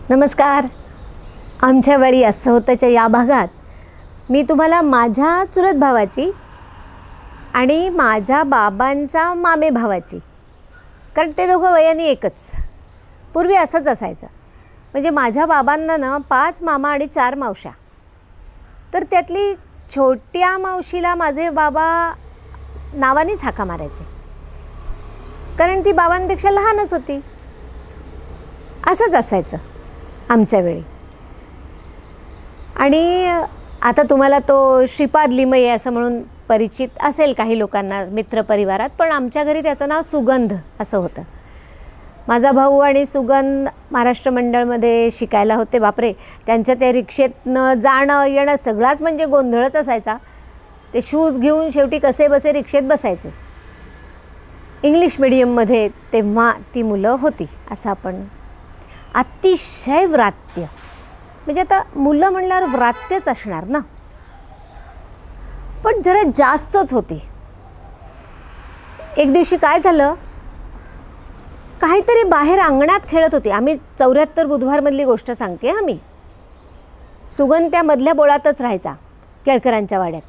नमस्कार. आमच्या वेळी असं होतंच्या या भागात मी तुम्हाला माझ्या चुलत भावाची आणि माझ्या बाबांच्या मामे भावाची, कारण ते दोघं वयाने एकच, पूर्वी असंच असायचं. म्हणजे माझ्या बाबांना ना 5 मामा आणि 4 मावश्या. तर त्यातली छोट्या मावशीला माझे बाबा नावानेच हाका मारायचे, कारण ती बाबांपेक्षा लहानच होती. असंच असायचं आमच्या वेळी. आणि आता तुम्हाला तो श्रीपाद लिमये असं म्हणून परिचित असेल काही लोकांना मित्रपरिवारात, पण आमच्या घरी त्याचं नाव सुगंध असं होतं. माझा भाऊ आणि सुगंध महाराष्ट्र मंडळमध्ये शिकायला होते. बापरे, त्यांच्या त्या रिक्षेतनं जाणं येणं सगळाच म्हणजे गोंधळच असायचा. ते शूज घेऊन शेवटी कसे बसे रिक्षेत बसायचे. इंग्लिश मिडियममध्ये तेव्हा ती मुलं होती. असं आपण अतिशय व्रात्य, म्हणजे आता मुलं म्हणल्यावर व्रात्यच असणार ना, पण जरा जास्तच होती. एक दिवशी काय झालं, काहीतरी बाहेर अंगणात खेळत होती. आम्ही 74 बुधवारमधली गोष्ट सांगते. आम्ही सुगंध त्या मधल्या बोळातच राहायचा, केळकरांच्या वाड्यात.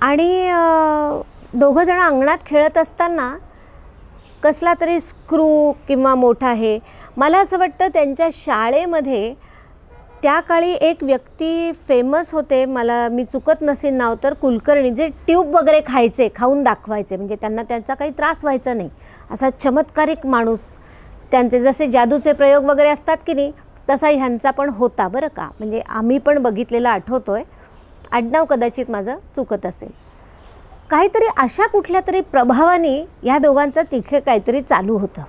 आणि दोघं जण अंगणात खेळत असताना कसला तरी स्क्रू किंवा मोठा हे, मला असं वाटतं त्यांच्या शाळेमध्ये त्या काळी एक व्यक्ती फेमस होते, मी चुकत नसेल नाव तर, कुलकर्णी, जे ट्यूब वगैरे खायचे, खाऊन दाखवायचे, म्हणजे त्यांना त्यांचा काही त्रास व्हायचा नाही, असा चमत्कारिक माणूस. त्यांचे जसे जादूचे प्रयोग वगैरे असतात की नाही, तसा ह्यांचा पण होता बरं का. म्हणजे आम्ही पण बघितलेला आठवतोय. आडनाव कदाचित माझं चुकत असेल. काहीतरी अशा कुठल्या तरी प्रभावाने ह्या दोघांचं तिथे काहीतरी चालू होतं.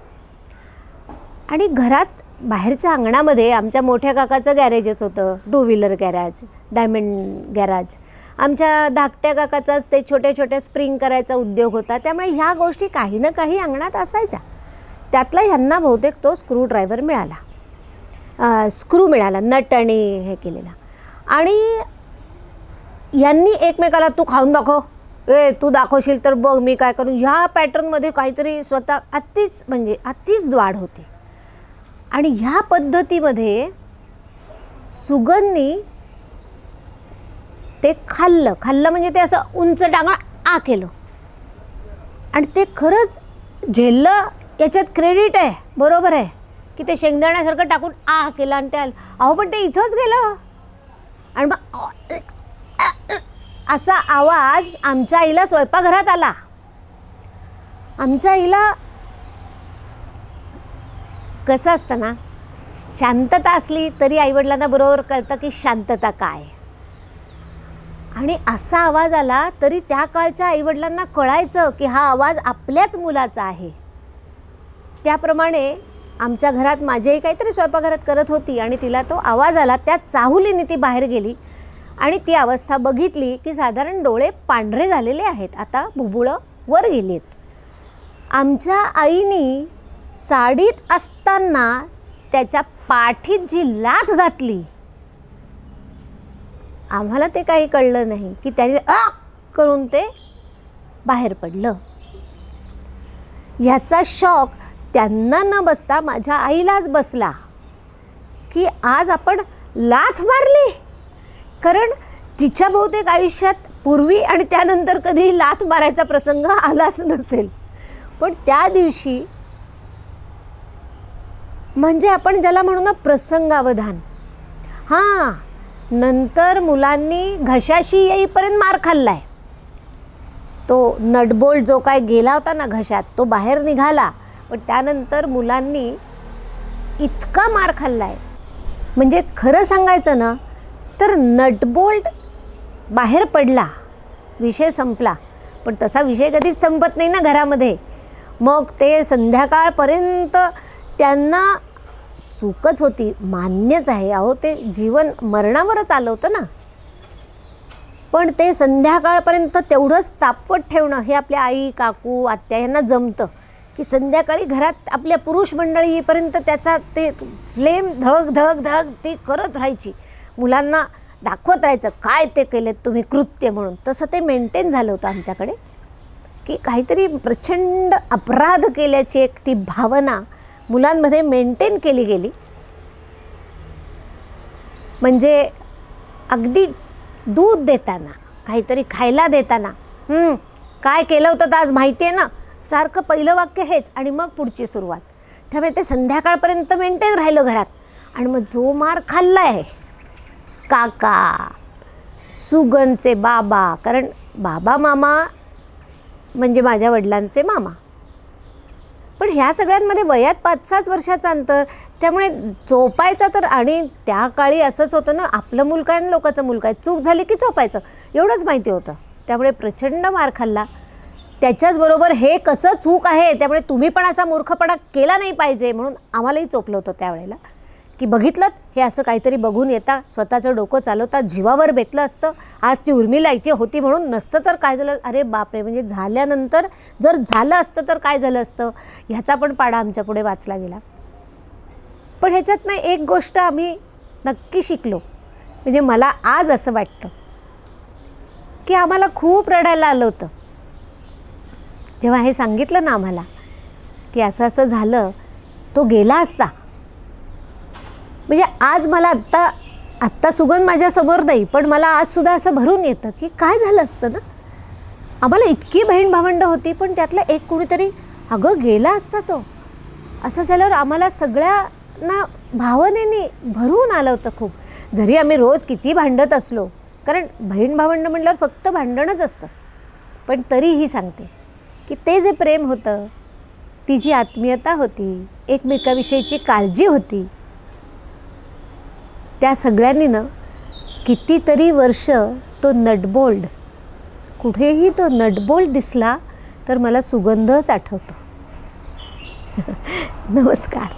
आणि घरात बाहेरच्या अंगणामध्ये आमच्या मोठ्या काकाचं गॅरेजच होतं, 2 व्हीलर गॅरेज, डायमंड गॅरेज. आमच्या धाकट्या काकाचाच ते छोटे छोटे स्प्रिंग करायचा उद्योग होता. त्यामुळे ह्या गोष्टी काही ना काही अंगणात असायच्या. त्यातला ह्यांना बहुतेक तो स्क्रू मिळाला, नट आणि हे केलेला. आणि यांनी एकमेकाला तू खाऊन दाखव, तू दाखवशील तर बघ मी काय करू, ह्या पॅटर्नमध्ये काहीतरी स्वतः अतिच वाढ होती. आणि ह्या पद्धतीमध्ये सुगंधनी ते खाल्लं म्हणजे ते असं उंच टांगण केलं. आणि ते खरंच झेललं, याच्यात क्रेडिट आहे, बरोबर आहे की ते शेंगदाण्यासारखं टाकून केलं. आणि ते पण ते इथंच गेलं. आणि मग असा आवाज आमच्या आईला स्वयंपाकघरात आला. आमच्या आईला कसं असतं ना, शांतता असली तरी आईवडिलांना बरोबर कळतं की शांतता काय. आणि असा आवाज आला तरी त्या काळच्या आईवडिलांना कळायचं की हा आवाज आपल्याच मुलाचा आहे. त्याप्रमाणे आमच्या घरात माझी आई काहीतरी स्वयंपाकघरात करत होती आणि तिला तो आवाज आला. त्या चाहुलीने ती बाहेर गेली आणि ती अवस्था बघितली की साधारण डोळे पांढरे झालेले आहेत, आता बुबुळं वर गेली आहेत. आमच्या आईनी साडीत असताना त्याच्या पाठीत जी लाथ घातली, आम्हाला ते काही कळलं नाही की त्याने करून ते बाहेर पडलं. ह्याचा शॉक त्यांना न बसता माझ्या आईलाच बसला की आज आपण लाथ मारली. कारण तिच्या बहुतेक आयुष्यात पूर्वी आणि त्यानंतर कधी लाथ मारायचा प्रसंग आलाच नसेल. पण त्या दिवशी म्हणजे आपण ज्याला म्हणू ना प्रसंगावधान. नंतर मुलांनी घशाशी येईपर्यंत मार खाल्लाय. तो नटबोल्ट जो काय गेला होता ना घशात, तो बाहेर निघाला. पण त्यानंतर मुलांनी इतका मार खाल्लाय, म्हणजे खरं सांगायचं ना तर नटबोल्ट बाहेर पडला, विषय संपला. पण तसा विषय कधीच संपत नाही ना घरामध्ये. मग ते संध्याकाळपर्यंत त्यांना चूकच होती, मान्यच आहे. ते जीवन मरणावरच आलं होतं ना. पण ते संध्याकाळपर्यंत तेवढंच तापवत ठेवणं हे आपल्या आई, काकू, आत्या यांना जमतं की संध्याकाळी घरात आपल्या पुरुष मंडळी येईपर्यंत त्याचा ते फ्लेम धग धग धग ती करत राहायची. मुलांना दाखवत राहायचं काय ते केलेत तुम्ही कृत्य म्हणून. तसं ते मेंटेन झालं होतं आमच्याकडे की काहीतरी प्रचंड अपराध केल्याची एक ती भावना मुलांमध्ये मेंटेन केली गेली म्हणजे अगदी दूध देताना, काहीतरी खायला देताना, काय केलं होतं तर आज माहिती आहे ना, सारखं पहिलं वाक्य हेच आणि मग पुढची सुरुवात. त्यामुळे ते संध्याकाळपर्यंत मेंटेन राहिलं घरात. आणि मग जो मार खाल्ला आहे काका, सुगनचे बाबा, कारण बाबा मामा म्हणजे माझ्या वडिलांचे मामा, पण ह्या सगळ्यांमध्ये वयात 5-6 वर्षाचं अंतर. त्यामुळे चोपायचं तर, आणि त्या काळी असंच होतं ना, आपलं मुलगा आहे आणि लोकांचं मुलगा आहे, चूक झाली की चोपायचं एवढंच माहिती होतं. त्यामुळे प्रचंड मार खाल्ला. त्याच्याचबरोबर हे कसं चूक आहे, त्यामुळे तुम्ही पण असा मूर्खपणा केला नाही पाहिजे म्हणून आम्हालाही चोपलं होतं त्यावेळेला, की बघितलं हे असं काहीतरी बघून येता, स्वतःचं डोकं चालवता, जीवावर बेतलं असतं. आज ती उर्मिला यायची होती म्हणून, नसतं तर काय झालं, अरे बापरे, म्हणजे झाल्यानंतर जर झालं असतं तर काय झालं असतं, ह्याचा पण पाडा आमच्या पुढे वाचला गेला. पण ह्याच्यातनं एक गोष्ट आम्ही नक्की शिकलो. म्हणजे मला आज असं वाटतं की आम्हाला खूप रडायला आलं होतं जेव्हा हे सांगितलं ना आम्हाला की असं असं झालं, तो गेला असता. म्हणजे आज मला आत्ता सुगंध माझ्यासमोर नाही, पण मला आजसुद्धा असं भरून येतं की काय झालं असतं ना. आम्हाला इतकी बहीण भावंडं होती, पण त्यातलं एक कुणीतरी अगं गेला असता तो. असं झाल्यावर आम्हाला सगळ्यांना भावनेने भरून आलं होतं खूप. जरी आम्ही रोज किती भांडत असलो, कारण बहीण भावंडं म्हटल्यावर फक्त भांडणच असतं, पण तरीही सांगते की ते जे प्रेम होतं, ती जी आत्मीयता होती, एकमेकाविषयीची काळजी होती, त्या सगळ्यांनी ना कितीतरी वर्ष तो नटबोल्ड, कुठेही तो नटबोल्ड दिसला तर मला सुगंधच आठवतो. नमस्कार.